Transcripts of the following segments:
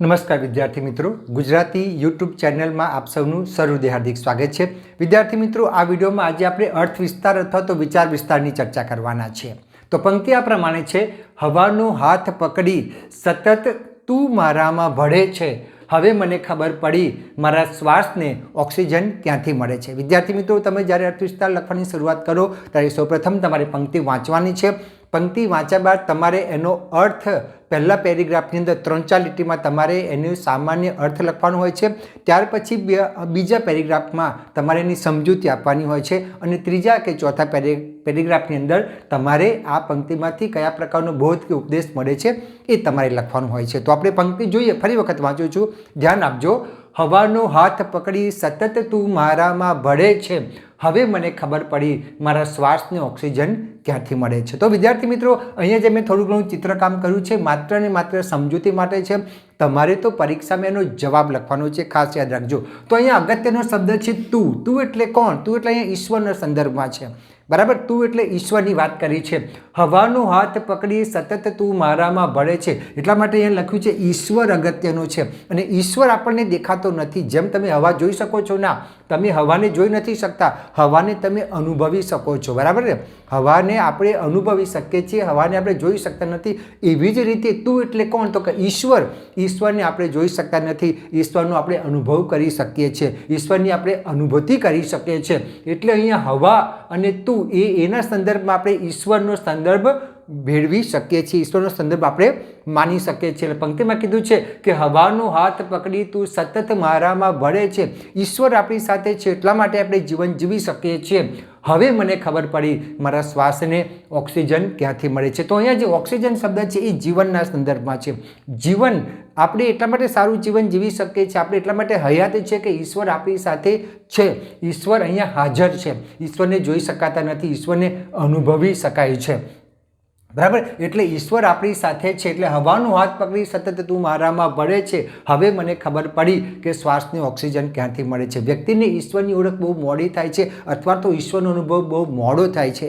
નમસ્કાર વિદ્યાર્થી મિત્રો, ગુજરાતી યુટ્યુબ ચેનલમાં આપ સૌનું સહૃદય હાર્દિક સ્વાગત છે। વિદ્યાર્થી મિત્રો, આ વિડીયોમાં આજે આપણે અર્થ વિસ્તાર અથવા તો વિચાર વિસ્તારની ચર્ચા કરવાના છે। તો પંક્તિ આ પ્રમાણે છે, હવાનો હાથ પકડી સતત તું મારામાં ભળે છે, હવે મને ખબર પડી મારા શ્વાસને ઓક્સિજન ક્યાંથી મળે છે। વિદ્યાર્થી મિત્રો, તમે જ્યારે અર્થ વિસ્તાર લખવાની શરૂઆત કરો ત્યારે સૌપ્રથમ તમારે પંક્તિ વાંચવાની છે। પંક્તિ વાંચ્યા બાદ તમારે એનો અર્થ પહેલા પેરેગ્રાફની અંદર 3-4 લીટીમાં તમારે એનો સામાન્ય અર્થ લખવાનો હોય છે। ત્યાર પછી બીજા પેરેગ્રાફમાં તમારે એની સમજૂતી આપવાની હોય છે અને ત્રીજા કે ચોથા પેરેગ્રાફની અંદર તમારે આ પંક્તિમાંથી કયા પ્રકારનો બોધ કે ઉપદેશ મળે છે એ તમારે લખવાનું હોય છે। તો આપણે પંક્તિ જોઈએ, ફરી વખત વાંચું છું, ધ્યાન આપજો। હવાનો હાથ પકડી સતત તું મારામાં ભળે છે, હવે મને ખબર પડી મારા શ્વાસને ઓક્સિજન ક્યાંથી મળે છે। તો વિદ્યાર્થી મિત્રો, અહીંયા જે મેં થોડું ઘણું ચિત્રકામ કર્યું છે માત્ર ને માત્ર સમજૂતી માટે છે। તમારે તો પરીક્ષામાં એનો જવાબ લખવાનો છે, ખાસ યાદ રાખજો। તો અહીંયા અગત્યનો શબ્દ છે તું। તું એટલે કોણ? તું એટલે અહીંયા ઈશ્વરના સંદર્ભમાં છે, બરાબર। તું એટલે ઈશ્વરની વાત કરી છે। હવાનો હાથ પકડી સતત તું મારામાં ભળે છે, એટલા માટે અહીંયા લખ્યું છે ઈશ્વર અગત્યનો છે અને ઈશ્વર આપણને દેખાતો નથી। જેમ તમે હવા જોઈ શકો છો, ના તમે હવાને જોઈ નથી શકતા, હવાને તમે અનુભવી શકો છો, બરાબર ને? હવાને આપણે અનુભવી શકીએ છીએ, હવાને આપણે જોઈ શકતા નથી। એવી જ રીતે તું એટલે કોણ? તો કે ઈશ્વર। ઈશ્વરને આપણે જોઈ શકતા નથી, ઈશ્વરનો આપણે અનુભવ કરી શકીએ છીએ, ઈશ્વરની આપણે અનુભૂતિ કરી શકીએ છીએ। એટલે અહીંયા હવા અને તું એના સંદર્ભમાં આપણે ઈશ્વરનો સંદર્ભ ભેળવી શકીએ છીએ, ઈશ્વરનો સંદર્ભ આપણે માની શકીએ છીએ। પંક્તિમાં કીધું છે કે હવાનો હાથ પકડી તું સતત મારામાં ભળે છે, ઈશ્વર આપણી સાથે છે એટલા માટે આપણે જીવન જીવી શકીએ છીએ। હવે મને ખબર પડી મારા શ્વાસને ઓક્સિજન ક્યાંથી મળે છે। તો અહીંયા જે ઓક્સિજન શબ્દ છે એ જીવનના સંદર્ભમાં છે। જીવન આપણે એટલા માટે સારું જીવન જીવી શકીએ છીએ, આપણે એટલા માટે હયાત છે કે ઈશ્વર આપણી સાથે છે, ઈશ્વર અહીંયા હાજર છે। ઈશ્વરને જોઈ શકાતા નથી, ઈશ્વરને અનુભવી શકાય છે, બરાબર। એટલે ઈશ્વર આપણી સાથે છે, એટલે હવાનો હાથ પકડી સતત તું મારામાં ભળે છે, હવે મને ખબર પડી કે શ્વાસને ઓક્સિજન ક્યાંથી મળે છે। વ્યક્તિને ઈશ્વરની ઓળખ બહુ મોડી થાય છે અથવા તો ઈશ્વરનો અનુભવ બહુ મોડો થાય છે,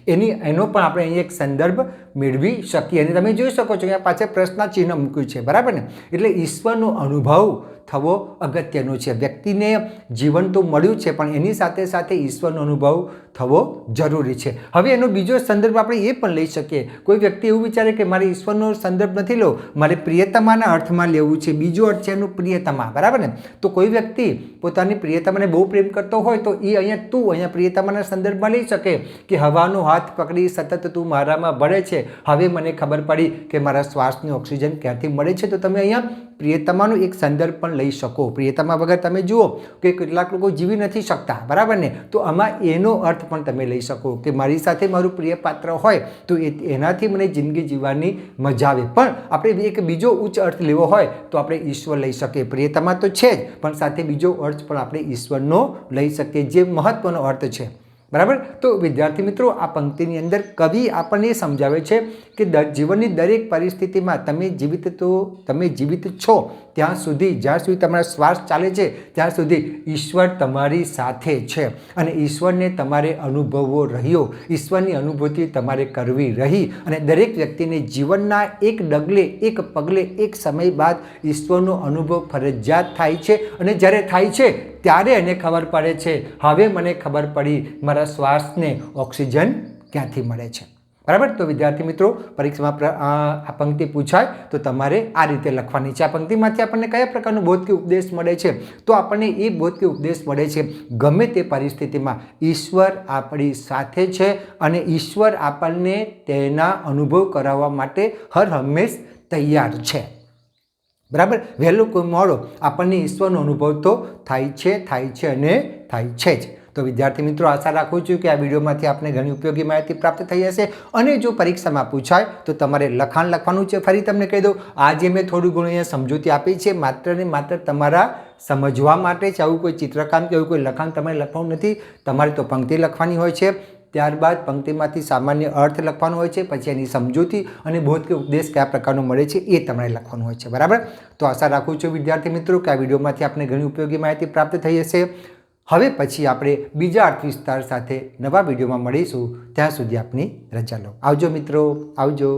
એનો પણ આપણે અહીં એક સંદર્ભ મેળવી શકીએ। અને તમે જોઈ શકો છો અહીંયા પાછળ પ્રશ્ન ચિહ્ન મૂક્યું છે, બરાબર ને? એટલે ઈશ્વરનો અનુભવ થવો અગત્યનો છે। વ્યક્તિને જીવન તો મળ્યું છે પણ એની સાથે સાથે ઈશ્વરનો અનુભવ થવો જરૂરી છે। હવે એનો બીજો સંદર્ભ આપણે એ પણ લઈ શકીએ। કોઈ વ્યક્તિ એવું વિચારે કે મારે ઈશ્વરનો સંદર્ભ નથી લો, મારે પ્રિયતમાના અર્થમાં લેવું છે, બીજો અર્થ છે એનું પ્રિયતમા, બરાબર ને? તો કોઈ વ્યક્તિ પોતાની પ્રિયતમાને બહુ પ્રેમ કરતો હોય તો એ અહીંયા પ્રિયતમાના સંદર્ભમાં લઈ શકે કે હવાનો હાથ પકડી સતત તું મારામાં ભળે છે, હવે મને ખબર પડી કે મારા શ્વાસને ઓક્સિજન ક્યાંથી મળે છે। તો તમે અહીંયા પ્રિયતમાનો એક સંદર્ભ પણ લઈ શકો। પ્રિયતમા વગર તમે જુઓ કે કેટલાક લોકો જીવી નથી શકતા, બરાબર ને? તો આમાં એનો અર્થ પણ તમે લઈ શકો કે મારી સાથે મારું પ્રિય પાત્ર હોય તો એનાથી મને જિંદગી જીવવાની મજા આવે। પણ આપણે એક બીજો ઉચ્ચ અર્થ લેવો હોય તો આપણે ઈશ્વર લઈ શકીએ। પ્રિયતમા તો છે જ, પણ સાથે બીજો અર્થ પણ આપણે ઈશ્વરનો લઈ શકીએ, જે મહત્વનો અર્થ છે, બરાબર। તો વિદ્યાર્થી મિત્રો, આ પંક્તિની અંદર કવિ આપણને એ સમજાવે છે કે જીવનની દરેક પરિસ્થિતિમાં તમે જીવિત છો ત્યાં સુધી, જ્યાં સુધી તમારો શ્વાસ ચાલે છે ત્યાં સુધી ઈશ્વર તમારી સાથે છે અને ઈશ્વરને તમારે અનુભવવો રહ્યો, ઈશ્વરની અનુભૂતિ તમારે કરવી રહી। અને દરેક વ્યક્તિને જીવનના એક ડગલે, એક પગલે, એક સમય બાદ ઈશ્વરનો અનુભવ ફરજિયાત થાય છે અને જ્યારે થાય છે ત્યારે એને ખબર પડે છે, હવે મને ખબર પડી મારા શ્વાસને ઓક્સિજન ક્યાંથી મળે છે, બરાબર। તો વિદ્યાર્થી મિત્રો, પરીક્ષામાં આ પંક્તિ પૂછાય તો તમારે આ રીતે લખવાની છે। આ પંક્તિમાંથી આપણને કયા પ્રકારનો બોધ કે ઉપદેશ મળે છે? તો આપણને એ બોધ કે ઉપદેશ મળે છે ગમે તે પરિસ્થિતિમાં ઈશ્વર આપણી સાથે છે અને ઈશ્વર આપણને તેના અનુભવ કરાવવા માટે હર હંમેશ તૈયાર છે, બરાબર। વહેલો કોઈ મોડો આપણને ઈશ્વરનો અનુભવ તો થાય છે અને થાય છે જ। તો વિદ્યાર્થી મિત્રો, આશા રાખું છું કે આ વિડીયોમાંથી આપને ઘણી ઉપયોગી માહિતી પ્રાપ્ત થઈ હશે। અને જો પરીક્ષામાં પૂછાય તો તમારે લખાણ લખવાનું છે। ફરી તમને કહી દઉં, આજે મેં થોડું ઘણું અહીંયા સમજૂતી આપી છે, માત્ર ને માત્ર તમારા સમજવા માટે છે। આવું કોઈ ચિત્રકામ કે એવું કોઈ લખાણ તમારે લખવાનું નથી, તમારે તો પંક્તિ લખવાની હોય છે, ત્યારબાદ પંક્તિમાંથી સામાન્ય અર્થ લખવાનો હોય છે, પછી એની સમજૂતી અને બોધ કે ઉપદેશ કયા પ્રકારનો મળે છે એ તમારે લખવાનું હોય છે, બરાબર। તો આશા રાખું છું વિદ્યાર્થી મિત્રો કે આ વિડીયોમાંથી આપને ઘણી ઉપયોગી માહિતી પ્રાપ્ત થઈ હશે। હવે પછી આપણે બીજા અર્થ વિસ્તાર સાથે નવા વિડીયોમાં મળીશું, ત્યાં સુધી આપની રજા લો। આવજો મિત્રો, આવજો।